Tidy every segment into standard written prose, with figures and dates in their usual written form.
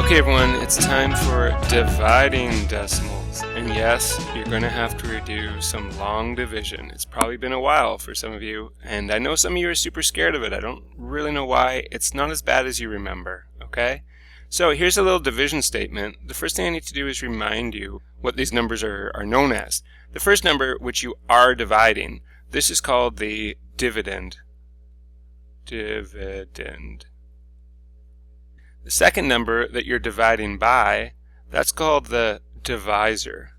Okay everyone, it's time for dividing decimals. And yes, you're going to have to redo some long division. It's probably been a while for some of you, and I know some of you are super scared of it. I don't really know why. It's not as bad as you remember, okay? So here's a little division statement. The first thing I need to do is remind you what these numbers are known as. The first number, which you are dividing, this is called the dividend. Dividend. The second number that you're dividing by, that's called the divisor.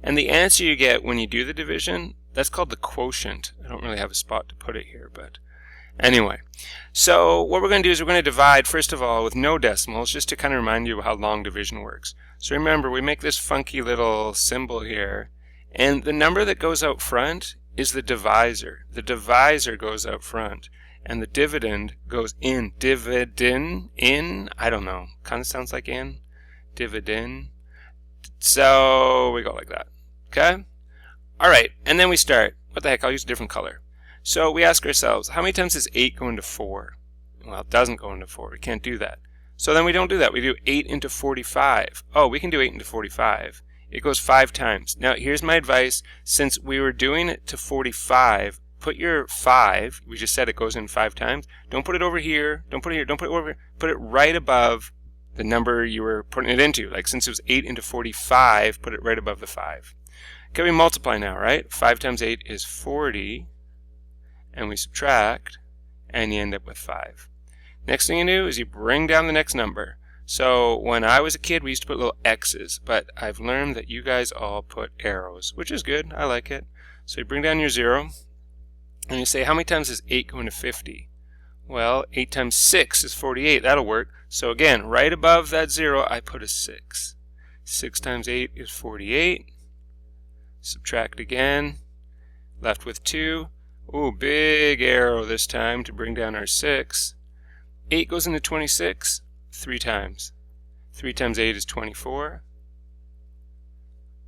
And the answer you get when you do the division, that's called the quotient. I don't really have a spot to put it here, but anyway. So what we're going to do is we're going to divide, first of all, with no decimals, just to kind of remind you of how long division works. So remember, we make this funky little symbol here, and the number that goes out front is the divisor. The divisor goes out front. And the dividend goes in. Dividend, in, I don't know. Kind of sounds like in. Dividend. So we go like that. Okay? Alright, and then we start. What the heck, I'll use a different color. So we ask ourselves, how many times does 8 go into 4? Well, it doesn't go into 4. We can't do that. So then we don't do that. We do 8 into 45. Oh, we can do 8 into 45. It goes 5 times. Now, here's my advice. Since we were doing it to 45, put your 5, we just said it goes in 5 times, don't put it over here, don't put it here, don't put it over here, put it right above the number you were putting it into. Like since it was 8 into 45, put it right above the 5. Okay, we multiply now, right? 5 times 8 is 40, and we subtract, and you end up with 5. Next thing you do is you bring down the next number. So when I was a kid, we used to put little X's, but I've learned that you guys all put arrows, which is good, I like it. So you bring down your 0, and you say, how many times does 8 go into 50? Well, 8 times 6 is 48. That'll work. So again, right above that 0, I put a 6. 6 times 8 is 48. Subtract again. Left with 2. Ooh, big arrow this time to bring down our 6. 8 goes into 26 3 times. 3 times 8 is 24.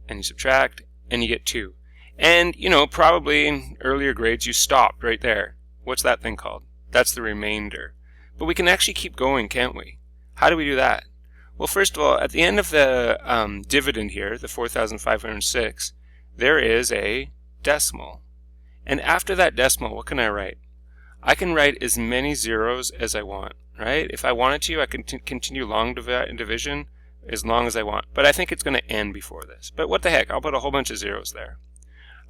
And you subtract, and you get 2. And, you know, probably in earlier grades you stopped right there. What's that thing called? That's the remainder. But we can actually keep going, can't we? How do we do that? Well, first of all, at the end of the dividend here, the 4,506, there is a decimal. And after that decimal, what can I write? I can write as many zeros as I want, right? If I wanted to, I can continue long division as long as I want. But I think it's going to end before this. But what the heck, I'll put a whole bunch of zeros there.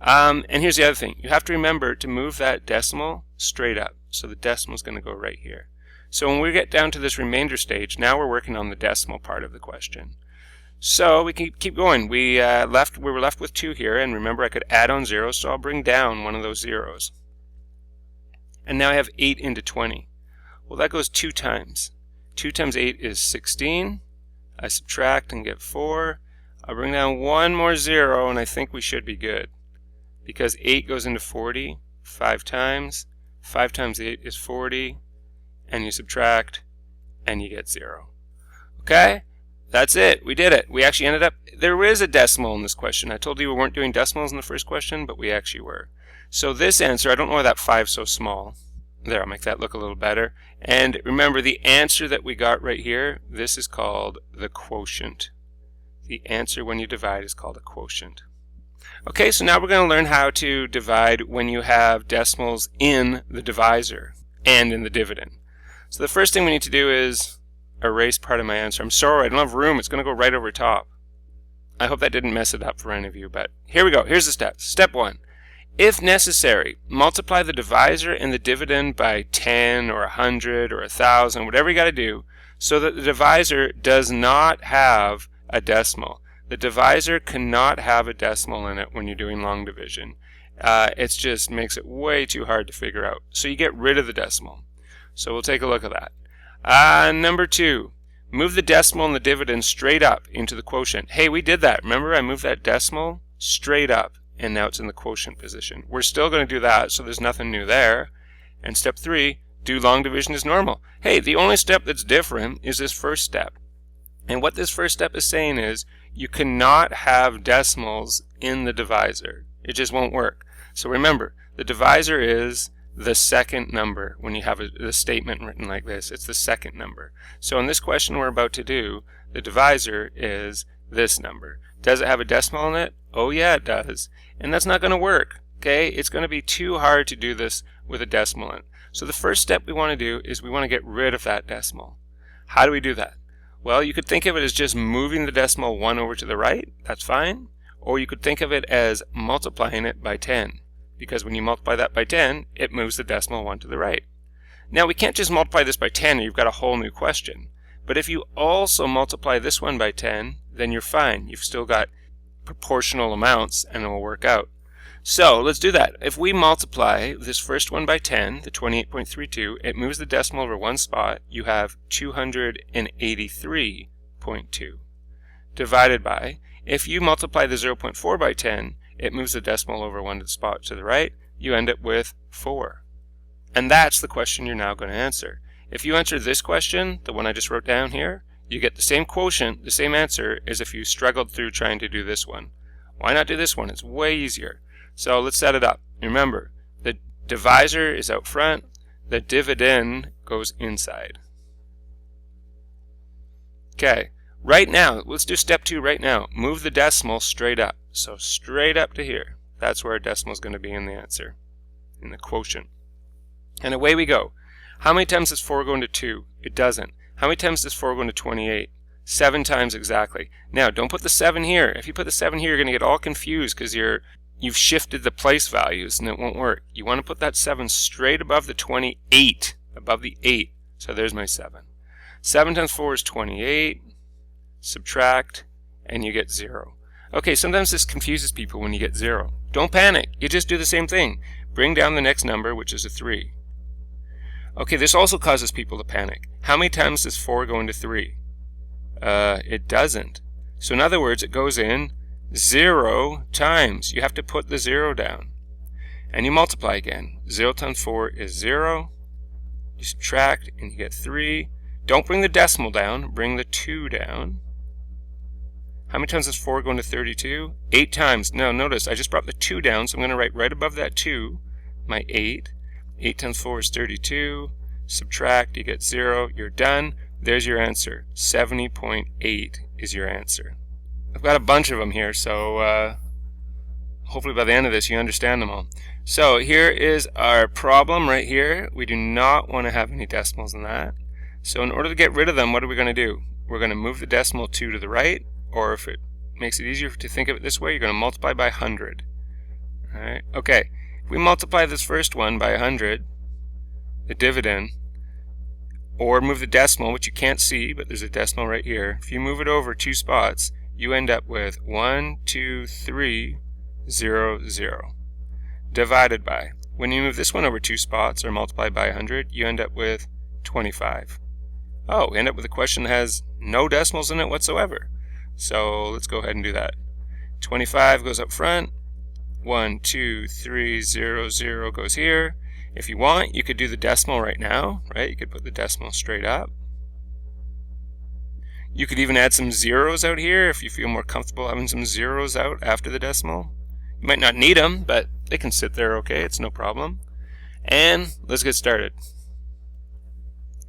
And here's the other thing. You have to remember to move that decimal straight up. So the decimal is going to go right here. So when we get down to this remainder stage, now we're working on the decimal part of the question. So we can keep going. We were left with 2 here, and remember I could add on zeros, so I'll bring down one of those zeros. And now I have 8 into 20. Well, that goes 2 times. 2 times 8 is 16. I subtract and get 4. I'll bring down one more 0, and I think we should be good. Because 8 goes into 40 5 times. 5 times 8 is 40. And you subtract, and you get 0. Okay? That's it. We did it. We actually ended up, there is a decimal in this question. I told you we weren't doing decimals in the first question, but we actually were. So this answer, I don't know why that 5 is so small. There, I'll make that look a little better. And remember, the answer that we got right here, this is called the quotient. The answer when you divide is called a quotient. Okay, so now we're going to learn how to divide when you have decimals in the divisor and in the dividend. So the first thing we need to do is erase part of my answer. I'm sorry, I don't have room. It's going to go right over top. I hope that didn't mess it up for any of you, but here we go. Here's the steps. Step 1. If necessary, multiply the divisor and the dividend by 10 or 100 or 1,000, whatever you got to do, so that the divisor does not have a decimal. The divisor cannot have a decimal in it when you're doing long division. It just makes it way too hard to figure out. So you get rid of the decimal. So we'll take a look at that. Number 2, move the decimal and the dividend straight up into the quotient. Hey, we did that. Remember, I moved that decimal straight up, and now it's in the quotient position. We're still going to do that, so there's nothing new there. And step 3, do long division as normal. Hey, the only step that's different is this first step. And what this first step is saying is, you cannot have decimals in the divisor. It just won't work. So remember, the divisor is the second number when you have a statement written like this. It's the second number. So in this question we're about to do, the divisor is this number. Does it have a decimal in it? Oh yeah, it does. And that's not going to work. Okay, it's going to be too hard to do this with a decimal in it. So the first step we want to do is we want to get rid of that decimal. How do we do that? Well, you could think of it as just moving the decimal 1 over to the right. That's fine. Or you could think of it as multiplying it by 10. Because when you multiply that by 10, it moves the decimal 1 to the right. Now we can't just multiply this by 10 or you've got a whole new question. But if you also multiply this one by 10, then you're fine. You've still got proportional amounts and it will work out. So let's do that. If we multiply this first one by 10, the 28.32, it moves the decimal over one spot. You have 283.2 divided by, if you multiply the 0.4 by 10, it moves the decimal over one spot to the right. You end up with 4. And that's the question you're now going to answer. If you answer this question, the one I just wrote down here, you get the same quotient, the same answer as if you struggled through trying to do this one. Why not do this one? It's way easier. So let's set it up. Remember, the divisor is out front, the dividend goes inside. Okay, right now, let's do step 2 right now. Move the decimal straight up. So straight up to here. That's where our decimal is going to be in the answer, in the quotient. And away we go. How many times does 4 go into 2? It doesn't. How many times does 4 go into 28? 7 times exactly. Now, don't put the 7 here. If you put the 7 here, you're going to get all confused because you've shifted the place values and it won't work. You want to put that 7 straight above the 28, above the 8. So there's my 7. 7 times 4 is 28. Subtract, and you get 0. Okay, sometimes this confuses people when you get 0. Don't panic. You just do the same thing. Bring down the next number, which is a 3. Okay, this also causes people to panic. How many times does 4 go into 3? It doesn't. So in other words, it goes in 0 times. You have to put the 0 down. And you multiply again. 0 times 4 is 0. You subtract and you get 3. Don't bring the decimal down. Bring the 2 down. How many times does 4 go into 32? 8 times. Now notice, I just brought the 2 down, so I'm going to write right above that 2, my 8. 8 times 4 is 32. Subtract, you get 0. You're done. There's your answer. 70.8 is your answer. I've got a bunch of them here, so hopefully by the end of this you understand them all. So here is our problem right here. We do not want to have any decimals in that. So in order to get rid of them, what are we going to do? We're going to move the decimal 2 to the right, or if it makes it easier to think of it this way, you're going to multiply by 100. Alright, okay. If we multiply this first one by 100, the dividend, or move the decimal, which you can't see, but there's a decimal right here. If you move it over 2 spots, you end up with 12300 divided by. When you move this one over 2 spots or multiply by 100, you end up with 25. Oh, we end up with a question that has no decimals in it whatsoever. So let's go ahead and do that. 25 goes up front. 12300 goes here. If you want, you could do the decimal right now, right? You could put the decimal straight up. You could even add some zeros out here if you feel more comfortable having some zeros out after the decimal. You might not need them, but they can sit there okay. It's no problem. And let's get started.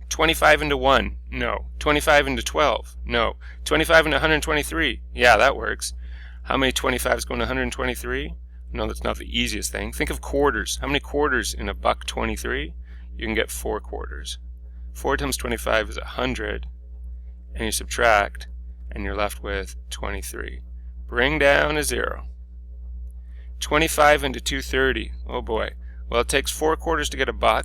25 into 1, no. 25 into 12, no. 25 into 123, yeah, that works. How many 25s go into 123? No, that's not the easiest thing. Think of quarters. How many quarters in a $1.23? You can get 4 quarters. 4 times 25 is 100, and you subtract, and you're left with 23. Bring down a 0. 25 into 230, oh boy. Well, it takes 4 quarters to get a $1.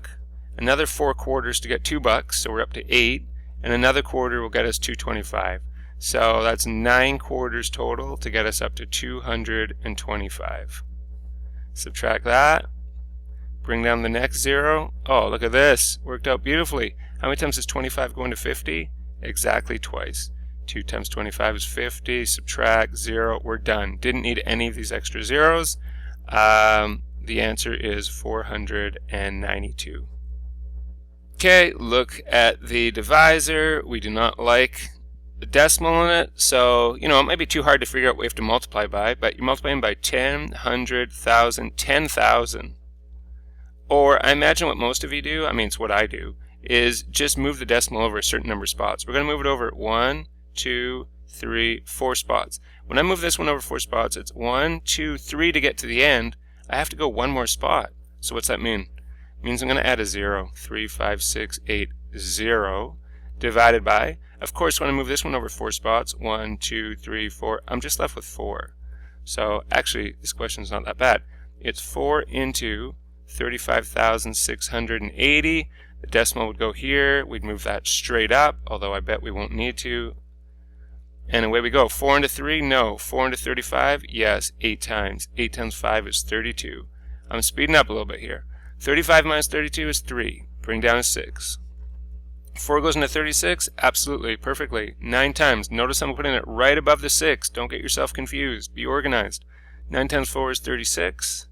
Another 4 quarters to get $2, so we're up to 8, and another quarter will get us 225. So that's 9 quarters total to get us up to 225. Subtract that, bring down the next 0. Oh, look at this, worked out beautifully. How many times does 25 go into 50? Exactly twice. 2 times 25 is 50, subtract 0, we're done. Didn't need any of these extra zeros. The answer is 492. Okay, look at the divisor. We do not like the decimal in it, so it might be too hard to figure out what we have to multiply by, but you're multiplying by 10, 100, 1,000, 10,000. Or I imagine what most of you do, I mean it's what I do, is just move the decimal over a certain number of spots. We're going to move it over 1, 2, 3, 4 spots. When I move this one over 4 spots, it's 1, 2, 3 to get to the end. I have to go one more spot. So what's that mean? It means I'm going to add a 0. 3, 5, 6, 8, 0 divided by, of course when I move this one over 4 spots, 1, 2, 3, 4, I'm just left with 4. So actually this question is not that bad. It's 4 into 35,680. The decimal would go here. We'd move that straight up, although I bet we won't need to. And away we go. 4 into 3? No. 4 into 35? Yes, 8 times. 8 times 5 is 32. I'm speeding up a little bit here. 35 minus 32 is 3. Bring down a 6. 4 goes into 36? Absolutely, perfectly. 9 times. Notice I'm putting it right above the 6. Don't get yourself confused. Be organized. 9 times 4 is 36.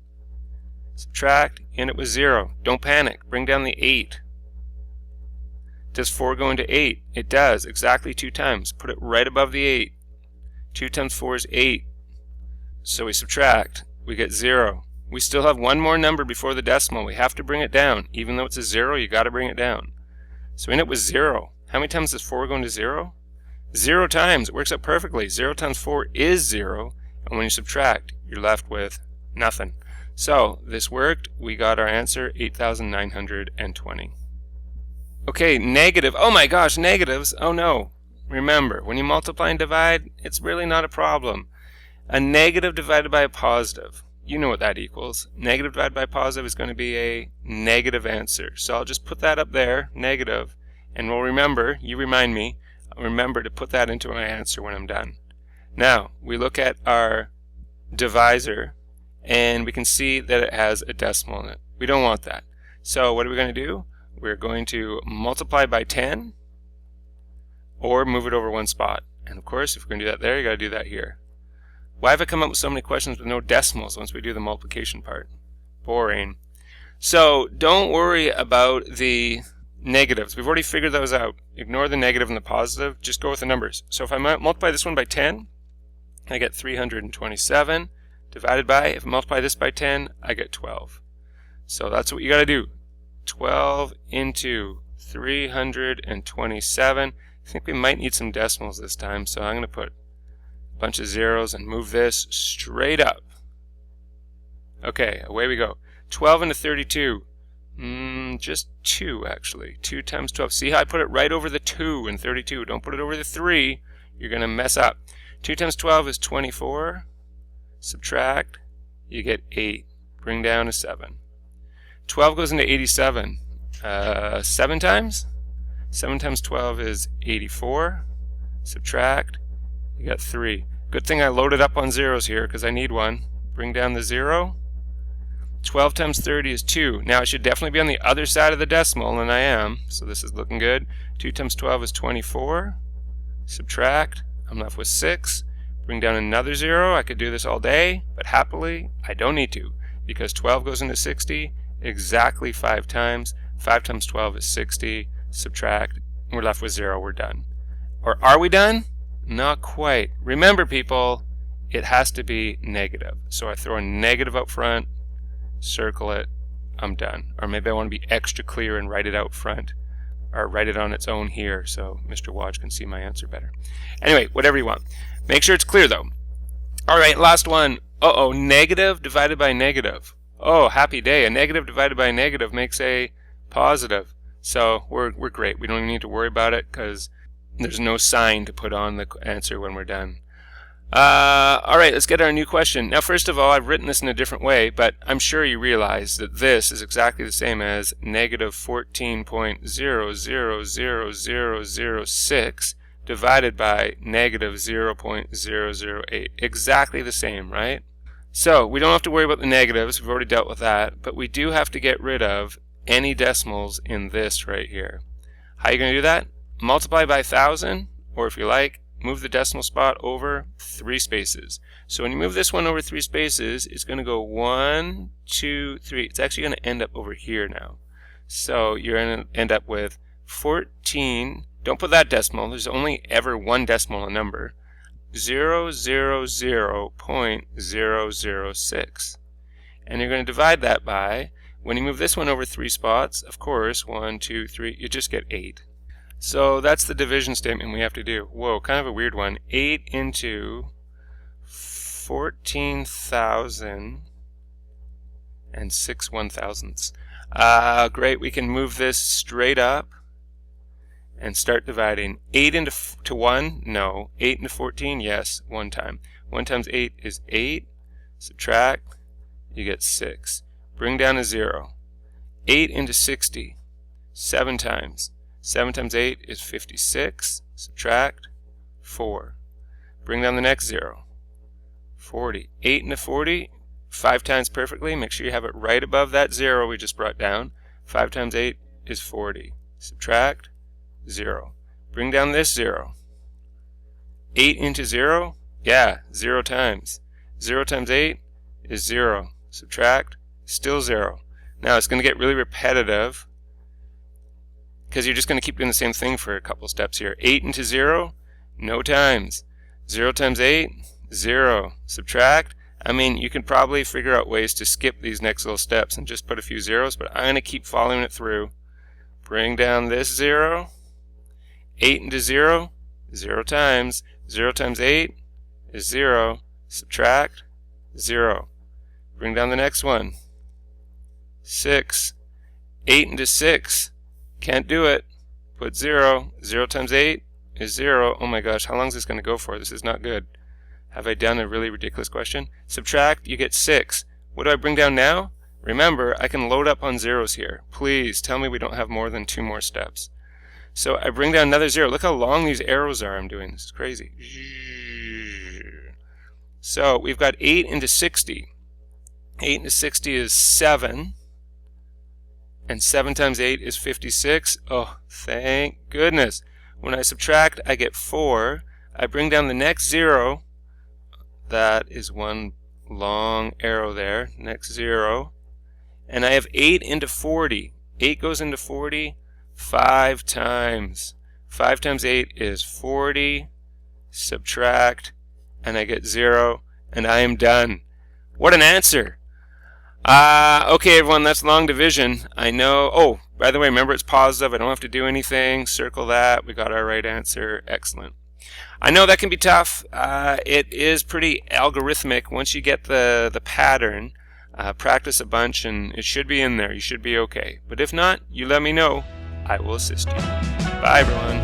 Subtract, and it was 0. Don't panic. Bring down the 8. Does 4 go into 8? It does. Exactly 2 times. Put it right above the 8. 2 times 4 is 8. So we subtract. We get 0. We still have one more number before the decimal. We have to bring it down. Even though it's a 0, you got to bring it down. So we end up with 0. How many times does 4 go into 0? 0 times. It works out perfectly. 0 times 4 is 0. And when you subtract, you're left with nothing. So this worked. We got our answer, 8,920. Okay, negative. Oh my gosh, negatives. Oh no. Remember, when you multiply and divide, it's really not a problem. A negative divided by a positive. You know what that equals. Negative divided by positive is going to be a negative answer. So I'll just put that up there, negative. And we'll remember, you remind me, I'll remember to put that into my answer when I'm done. Now, we look at our divisor, and we can see that it has a decimal in it. We don't want that. So what are we going to do? We're going to multiply by 10 or move it over one spot. And of course, if we're going to do that there, you got to do that here. Why have I come up with so many questions with no decimals once we do the multiplication part? Boring. So don't worry about the negatives. We've already figured those out. Ignore the negative and the positive. Just go with the numbers. So if I multiply this one by 10, I get 327. Divided by, if I multiply this by 10, I get 12. So that's what you got to do. 12 into 327. I think we might need some decimals this time, so I'm going to put a bunch of zeros and move this straight up. Okay, away we go. 12 into 32. Just 2 actually. 2 times 12. See how I put it right over the 2 in 32. Don't put it over the 3. You're going to mess up. 2 times 12 is 24. Subtract, you get 8. Bring down a 7. 12 goes into 87. 7 times? 7 times 12 is 84. Subtract, you got 3. Good thing I loaded up on zeros here because I need one. Bring down the 0. 12 times 30 is 2. Now I should definitely be on the other side of the decimal, and I am, so this is looking good. 2 times 12 is 24. Subtract, I'm left with 6. Bring down another 0. I could do this all day, but happily, I don't need to, because 12 goes into 60 exactly 5 times. 5 times 12 is 60. Subtract, we're left with 0. We're done. Or are we done? Not quite. Remember, people, it has to be negative. So I throw a negative up front, circle it, I'm done. Or maybe I want to be extra clear and write it out front, or write it on its own here so Mr. Watch can see my answer better. Anyway, whatever you want. Make sure it's clear though. Alright, last one. Uh-oh, negative divided by negative. Oh, happy day. A negative divided by a negative makes a positive. So we're great. We don't even need to worry about it because there's no sign to put on the answer when we're done. Alright, let's get our new question. Now first of all, I've written this in a different way, but I'm sure you realize that this is exactly the same as negative 14.000006 divided by negative 0.008. Exactly the same, right? So we don't have to worry about the negatives, we've already dealt with that, but we do have to get rid of any decimals in this right here. How are you going to do that? Multiply by 1,000, or if you like, move the decimal spot over 3 spaces. So when you move this one over 3 spaces, it's going to go 1, 2, 3. It's actually going to end up over here now. So you're going to end up with 14. Don't put that decimal. There's only ever one decimal in a number. 000.006. And you're going to divide that by, When you move this one over 3 spots, of course, 1, 2, 3, you just get 8. So that's the division statement we have to do. Whoa, kind of a weird one. 8 into 14,000 and 6 1,000ths. Great, we can move this straight up and start dividing. 8 into 1? No. 8 into 14? Yes, one time. 1 times 8 is 8. Subtract, you get 6. Bring down a 0. 8 into 60, 7 times. 7 times 8 is 56. Subtract, 4. Bring down the next 0. 40. 8 into 40, 5 times perfectly. Make sure you have it right above that 0 we just brought down. 5 times 8 is 40. Subtract, 0. Bring down this 0. 8 into 0? Yeah, 0 times. 0 times 8 is 0. Subtract, still 0. Now it's going to get really repetitive because you're just going to keep doing the same thing for a couple steps here. 8 into 0? No times. 0 times 8? 0. Subtract. I mean, you can probably figure out ways to skip these next little steps and just put a few zeros, but I'm going to keep following it through. Bring down this 0. 8 into 0? 0 times. 0 times 8 is 0. Subtract, 0. Bring down the next one. 6. 8 into 6. Can't do it. Put 0. 0 times 8 is 0. Oh my gosh, how long is this going to go for? This is not good. Have I done a really ridiculous question? Subtract, you get 6. What do I bring down now? Remember, I can load up on zeros here. Please tell me we don't have more than 2 more steps. So I bring down another 0. Look how long these arrows are I'm doing. This is crazy. So we've got 8 into 60. 8 into 60 is 7. And 7 times 8 is 56. Oh, thank goodness. When I subtract, I get 4. I bring down the next 0. That is one long arrow there. Next 0. And I have 8 into 40. 8 goes into 40 5 times. 5 times 8 is 40. Subtract. And I get 0. And I am done. What an answer! Okay, everyone, that's long division. I know. Oh, by the way, remember it's positive. I don't have to do anything. Circle that. We got our right answer. Excellent. I know that can be tough. It is pretty algorithmic. Once you get the pattern, practice a bunch, and it should be in there. You should be okay. But if not, you let me know. I will assist you. Bye, everyone.